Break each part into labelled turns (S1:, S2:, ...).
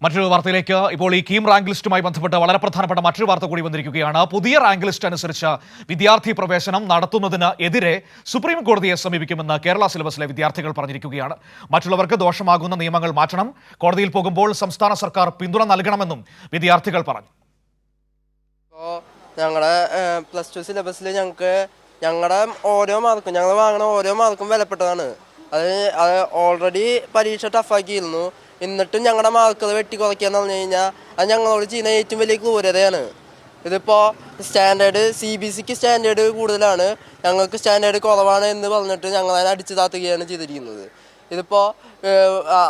S1: മറ്റൊരു വാർത്തയിലേക്ക് ഇപ്പോൾ ഈ കീം റാങ്ക് ലിസ്റ്റുമായി ബന്ധപ്പെട്ട് വളരെ പ്രധാനപ്പെട്ട മറ്റൊരു വാർത്ത കൂടി വന്നിരിക്കുകയാണ്. പുതിയ റാങ്ക് ലിസ്റ്റ് അനുസരിച്ച് വിദ്യാർത്ഥി പ്രവേശനം നടത്തുന്നതിന് എതിരെ സുപ്രീം കോടതിയെ സമീപിക്കുമെന്ന് കേരള സിലബസിലെ വിദ്യാർത്ഥികൾ പറഞ്ഞിരിക്കുകയാണ്. മറ്റുള്ളവർക്ക് ദോഷമാകുന്ന നിയമങ്ങൾ മാറ്റണം, കോടതിയിൽ പോകുമ്പോൾ സംസ്ഥാന സർക്കാർ പിന്തുണ നൽകണമെന്നും വിദ്യാർത്ഥികൾ പറഞ്ഞു.
S2: ഞങ്ങളുടെ പ്ലസ് ടു സിലബസിൽ ഞങ്ങളുടെ ഓരോ മാർക്കും ഞങ്ങൾ വാങ്ങുന്ന ഓരോ മാർക്കും വിലപ്പെട്ടതാണ്. അത് ഓൾറെഡി പരീക്ഷ ടഫാക്കിയിരുന്നു. എന്നിട്ടും ഞങ്ങളുടെ മാർക്കുകൾ വെട്ടിക്കുറയ്ക്കാന്ന് പറഞ്ഞു കഴിഞ്ഞാൽ അത് ഞങ്ങളോട് ചെയ്യുന്ന ഏറ്റവും വലിയ ക്രൂരതയാണ്. ഇതിപ്പോൾ സ്റ്റാൻഡേർഡ് CBSEക്ക് സ്റ്റാൻഡേർഡ് കൂടുതലാണ്, ഞങ്ങൾക്ക് സ്റ്റാൻഡേർഡ് കുറവാണ് എന്ന് പറഞ്ഞിട്ട് ഞങ്ങളതിനെ അടിച്ചു താത്തുകയാണ് ചെയ്തിരിക്കുന്നത്. ഇതിപ്പോൾ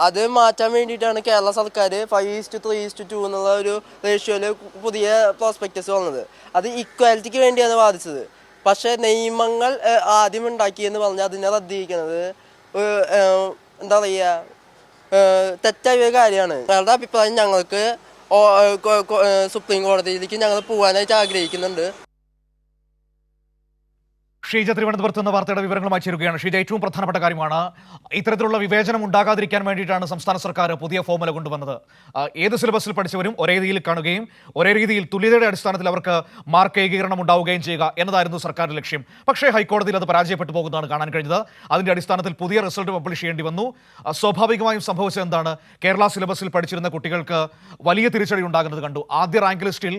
S2: അത് മാറ്റാൻ വേണ്ടിയിട്ടാണ് കേരള സർക്കാർ 5:3:2 എന്നുള്ള ഒരു റേഷ്യോയിൽ പുതിയ പ്രോസ്പെക്ടസ് വന്നത്. അത് ഇക്വാലിറ്റിക്ക് വേണ്ടിയാണ് വാദിച്ചത്. പക്ഷേ നിയമങ്ങൾ ആദ്യം ഉണ്ടാക്കിയെന്ന് പറഞ്ഞാൽ അതിനെ റദ്ദീകരിക്കുന്നത് എന്താ പറയുക, തെറ്റായ കാര്യമാണ്. ഞങ്ങളുടെ അഭിപ്രായം ഞങ്ങൾക്ക് സുപ്രീം കോടതിയിലേക്ക് ഞങ്ങൾ പോകാനായിട്ട് ആഗ്രഹിക്കുന്നുണ്ട്.
S1: ഷീജ തിരുവനന്തപുരത്ത് നിന്ന് വാർത്തയുടെ വിവരങ്ങളുമായി ചേരുകയാണ്. ഷീജ, ഏറ്റവും പ്രധാനപ്പെട്ട കാര്യമാണ് ഇത്തരത്തിലുള്ള വിവേചനം ഉണ്ടാകാതിരിക്കാൻ വേണ്ടിയിട്ടാണ് സംസ്ഥാന സർക്കാർ പുതിയ ഫോർമുല കൊണ്ടുവന്നത്. ഏത് സിലബസിൽ പഠിച്ചവരും ഒരേ രീതിയിൽ കാണുകയും ഒരേ രീതിയിൽ തുല്യതയുടെ അടിസ്ഥാനത്തിൽ അവർക്ക് മാർക്ക് ഏകീകരണം ഉണ്ടാവുകയും ചെയ്യുക എന്നതായിരുന്നു സർക്കാരിന്റെ ലക്ഷ്യം. പക്ഷേ ഹൈക്കോടതിയിൽ അത് പരാജയപ്പെട്ടു പോകുന്നതാണ് കാണാൻ കഴിഞ്ഞത്. അതിന്റെ അടിസ്ഥാനത്തിൽ പുതിയ റിസൾട്ട് പബ്ലിഷ് ചെയ്യേണ്ടി വന്നു. സ്വാഭാവികമായും സംഭവിച്ചത് എന്താണ്? കേരള സിലബസിൽ പഠിച്ചിരുന്ന കുട്ടികൾക്ക് വലിയ തിരിച്ചടി ഉണ്ടാകുന്നത് കണ്ടു. ആദ്യ റാങ്ക് ലിസ്റ്റിൽ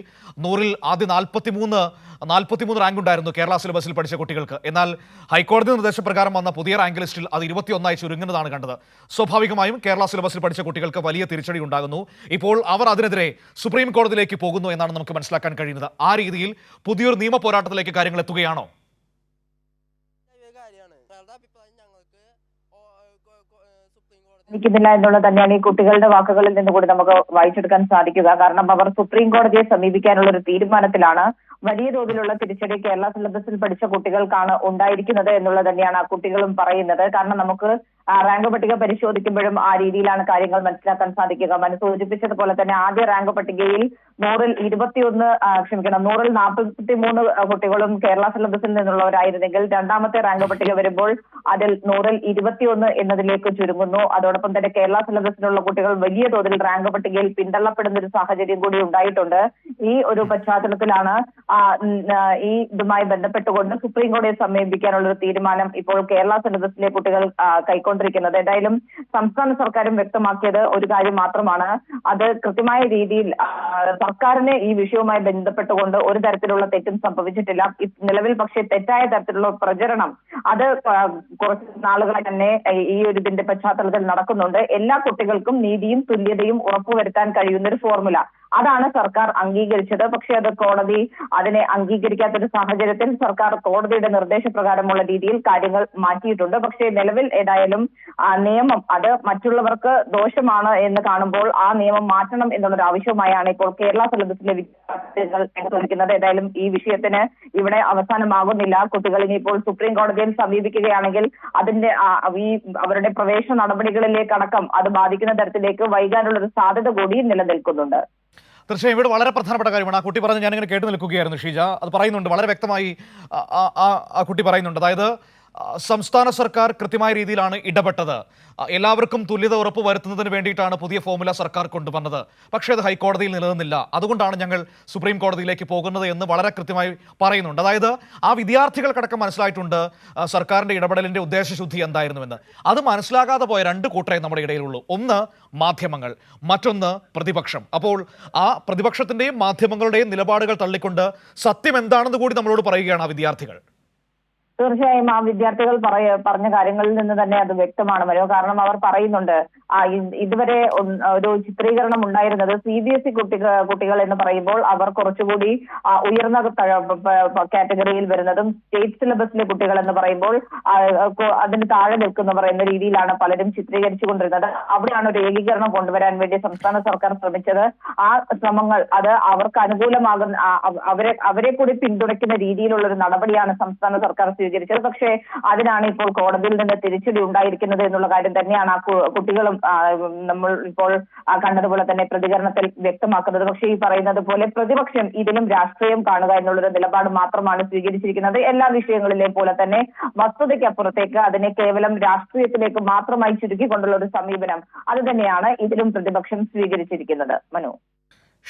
S1: 100-ൽ ആദ്യ 43 റാങ്ക് ഉണ്ടായിരുന്നു കേരള സിലബസിൽ പഠിച്ച കുട്ടികൾക്ക്. എന്നാൽ ഹൈക്കോടതി നിർദ്ദേശപ്രകാരം വന്ന പുതിയ റാങ്ക് ലിസ്റ്റിൽ അത് 21 ചുരുങ്ങുന്നതാണ് കണ്ടത്. സ്വാഭാവികമായും കേരള സിലബസിൽ പഠിച്ച കുട്ടികൾക്ക് വലിയ തിരിച്ചടി ഉണ്ടാകുന്നു. ഇപ്പോൾ അവർ അതിനെതിരെ സുപ്രീം കോടതിയിലേക്ക് പോകുന്നു എന്നാണ് നമുക്ക് മനസ്സിലാക്കാൻ കഴിയുന്നത്. ആ രീതിയിൽ പുതിയൊരു നിയമ പോരാട്ടത്തിലേക്ക് കാര്യങ്ങൾ എത്തുകയാണോ?
S3: ില്ല എന്നുള്ളത് തന്നെയാണ് ഈ കുട്ടികളുടെ വാക്കുകളിൽ നിന്ന് കൂടി നമുക്ക് വായിച്ചെടുക്കാൻ സാധിക്കുക. കാരണം അവർ സുപ്രീം കോടതിയെ സമീപിക്കാനുള്ള ഒരു തീരുമാനത്തിലാണ്. വലിയ തോതിലുള്ള തിരിച്ചടി കേരള സിലബസിൽ പഠിച്ച കുട്ടികൾക്കാണ് ഉണ്ടായിരിക്കുന്നത് എന്നുള്ളത് തന്നെയാണ് ആ കുട്ടികളും പറയുന്നത്. കാരണം നമുക്ക് റാങ്ക് പട്ടിക പരിശോധിക്കുമ്പോഴും ആ രീതിയിലാണ് കാര്യങ്ങൾ മനസ്സിലാക്കാൻ സാധിക്കുക. സൂചിപ്പിച്ചതുപോലെ തന്നെ ആദ്യ റാങ്ക് പട്ടികയിൽ 100-ൽ 43 കുട്ടികളും കേരള സിലബസിൽ നിന്നുള്ളവരായിരുന്നെങ്കിൽ രണ്ടാമത്തെ റാങ്ക് പട്ടിക വരുമ്പോൾ അതിൽ 100-ൽ 21 എന്നതിലേക്ക് ചുരുങ്ങുന്നു. അതോടൊപ്പം തന്നെ കേരള സിലബസിലുള്ള കുട്ടികൾ വലിയ തോതിൽ റാങ്ക് പട്ടികയിൽ പിന്തള്ളപ്പെടുന്ന ഒരു സാഹചര്യം കൂടി ഉണ്ടായിട്ടുണ്ട്. ഈ ഒരു പശ്ചാത്തലത്തിലാണ് ഈ ഇതുമായി ബന്ധപ്പെട്ടുകൊണ്ട് സുപ്രീം കോടതിയെ സമീപിക്കാനുള്ള ഒരു തീരുമാനം ഇപ്പോൾ കേരള സിലബസിലെ കുട്ടികൾ കൈക്കൊണ്ടിരിക്കുന്നത്. എന്തായാലും സംസ്ഥാന സർക്കാരും വ്യക്തമാക്കിയത് ഒരു കാര്യം മാത്രമാണ്. അത് കൃത്യമായ രീതിയിൽ സർക്കാരിന് ഈ വിഷയവുമായി ബന്ധപ്പെട്ടുകൊണ്ട് ഒരു തരത്തിലുള്ള തെറ്റും സംഭവിച്ചിട്ടില്ല. നിലവിൽ പക്ഷേ തെറ്റായ തരത്തിലുള്ള പ്രചരണം അത് കുറച്ച് നാളുകളായി തന്നെ ഈ ഒരു ഇതിന്റെ പശ്ചാത്തലത്തിൽ നടക്കുന്നുണ്ട്. എല്ലാ കുട്ടികൾക്കും നീതിയും തുല്യതയും ഉറപ്പുവരുത്താൻ കഴിയുന്ന ഒരു ഫോർമുല അതാണ് സർക്കാർ അംഗീകരിച്ചത്. പക്ഷേ അത് കോടതി അതിനെ അംഗീകരിക്കാത്തൊരു സാഹചര്യത്തിൽ സർക്കാർ കോടതിയുടെ നിർദ്ദേശപ്രകാരമുള്ള രീതിയിൽ കാര്യങ്ങൾ മാറ്റിയിട്ടുണ്ട്. പക്ഷേ നിലവിൽ ഏതായാലും നിയമം അത് മറ്റുള്ളവർക്ക് ദോഷമാണ് എന്ന് കാണുമ്പോൾ ആ നിയമം മാറ്റണം എന്നുള്ളൊരു ആവശ്യവുമായാണ് ഇപ്പോൾ കേരള സിലബസിലെ വിദ്യാർത്ഥികൾ ശ്രമിക്കുന്നത്. ഏതായാലും ഈ വിഷയത്തിന് ഇവിടെ അവസാനമാകുന്നില്ല. കുട്ടികൾ ഇനിയിപ്പോൾ സുപ്രീം കോടതിയിൽ സമീപിക്കുകയാണെങ്കിൽ അതിന്റെ ഈ അവരുടെ പ്രവേശന നടപടികളിലേക്കടക്കം അത് ബാധിക്കുന്ന തരത്തിലേക്ക് വൈകാനുള്ള ഒരു സാധ്യത കൂടി നിലനിൽക്കുന്നുണ്ട്.
S1: തീർച്ചയായും ഇവിടെ വളരെ പ്രധാനപ്പെട്ട കാര്യമാണ് ആ കുട്ടി പറഞ്ഞ് ഞാനിങ്ങനെ കേട്ടു നിൽക്കുകയായിരുന്നു. ഷീജ അത് പറയുന്നുണ്ട്, വളരെ വ്യക്തമായി ആ കുട്ടി പറയുന്നുണ്ട്. അതായത് സംസ്ഥാന സർക്കാർ കൃത്യമായ രീതിയിലാണ് ഇടപെട്ടത്. എല്ലാവർക്കും തുല്യത ഉറപ്പ് വരുത്തുന്നതിന് വേണ്ടിയിട്ടാണ് പുതിയ ഫോർമുല സർക്കാർ കൊണ്ടുവന്നത്. പക്ഷേ അത് ഹൈക്കോടതിയിൽ നിലനിന്നില്ല. അതുകൊണ്ടാണ് ഞങ്ങൾ സുപ്രീം കോടതിയിലേക്ക് പോകുന്നത് എന്ന് വളരെ കൃത്യമായി പറയുന്നുണ്ട്. അതായത് ആ വിദ്യാർത്ഥികൾക്കടക്കം മനസ്സിലായിട്ടുണ്ട് സർക്കാരിൻ്റെ ഇടപെടലിൻ്റെ ഉദ്ദേശശുദ്ധി എന്തായിരുന്നുവെന്ന്. അത് മനസ്സിലാകാതെ പോയ രണ്ട് കൂട്ടരേ നമ്മുടെ ഇടയിലുള്ളൂ. ഒന്ന് മാധ്യമങ്ങൾ, മറ്റൊന്ന് പ്രതിപക്ഷം. അപ്പോൾ ആ പ്രതിപക്ഷത്തിൻ്റെയും മാധ്യമങ്ങളുടെയും നിലപാടുകൾ തള്ളിക്കൊണ്ട് സത്യം എന്താണെന്ന് കൂടി നമ്മളോട് പറയുകയാണ് ആ വിദ്യാർത്ഥികൾ.
S3: തീർച്ചയായും ആ വിദ്യാർത്ഥികൾ പറഞ്ഞ കാര്യങ്ങളിൽ നിന്ന് തന്നെ അത് വ്യക്തമാണ്. കാരണം അവർ പറയുന്നുണ്ട് ഇതുവരെ ഒരു ചിത്രീകരണം ഉണ്ടായിരുന്നത് CBSE കുട്ടികൾ എന്ന് പറയുമ്പോൾ അവർ കുറച്ചുകൂടി ഉയർന്ന കാറ്റഗറിയിൽ വരുന്നതും സ്റ്റേറ്റ് സിലബസിലെ കുട്ടികൾ എന്ന് പറയുമ്പോൾ അതിന് താഴെ നിൽക്കുന്നവർ എന്ന രീതിയിലാണ് പലരും ചിത്രീകരിച്ചുകൊണ്ടിരുന്നത്. അവിടെയാണ് ഒരു ഏകീകരണം കൊണ്ടുവരാൻ വേണ്ടി സംസ്ഥാന സർക്കാർ ശ്രമിച്ചത്. ആ ശ്രമങ്ങൾ അത് അവർക്ക് അനുകൂലമാകുന്ന അവരെ കൂടി പിന്തുണയ്ക്കുന്ന രീതിയിലുള്ള ഒരു നടപടിയാണ് സംസ്ഥാന സർക്കാർ സ്വീകരിച്ചത്. പക്ഷേ അതിനാണ് ഇപ്പോൾ കോടതിയിൽ നിന്ന് തിരിച്ചടി ഉണ്ടായിരിക്കുന്നത് എന്നുള്ള കാര്യം തന്നെയാണ് ആ കുട്ടികളും നമ്മൾ ഇപ്പോൾ കണ്ടതുപോലെ തന്നെ പ്രതികരണത്തിൽ വ്യക്തമാക്കുന്നത്. പക്ഷേ ഈ പറയുന്നത് പോലെ പ്രതിപക്ഷം ഇതിലും രാഷ്ട്രീയം കാണുക എന്നുള്ളൊരു നിലപാട് മാത്രമാണ് സ്വീകരിച്ചിരിക്കുന്നത്. എല്ലാ വിഷയങ്ങളിലെ പോലെ തന്നെ വസ്തുതയ്ക്കപ്പുറത്തേക്ക് അതിനെ കേവലം രാഷ്ട്രീയത്തിലേക്ക് മാത്രമായി ചുരുക്കിക്കൊണ്ടുള്ള ഒരു സമീപനം അത് തന്നെയാണ് ഇതിലും പ്രതിപക്ഷം സ്വീകരിച്ചിരിക്കുന്നത്. മനു.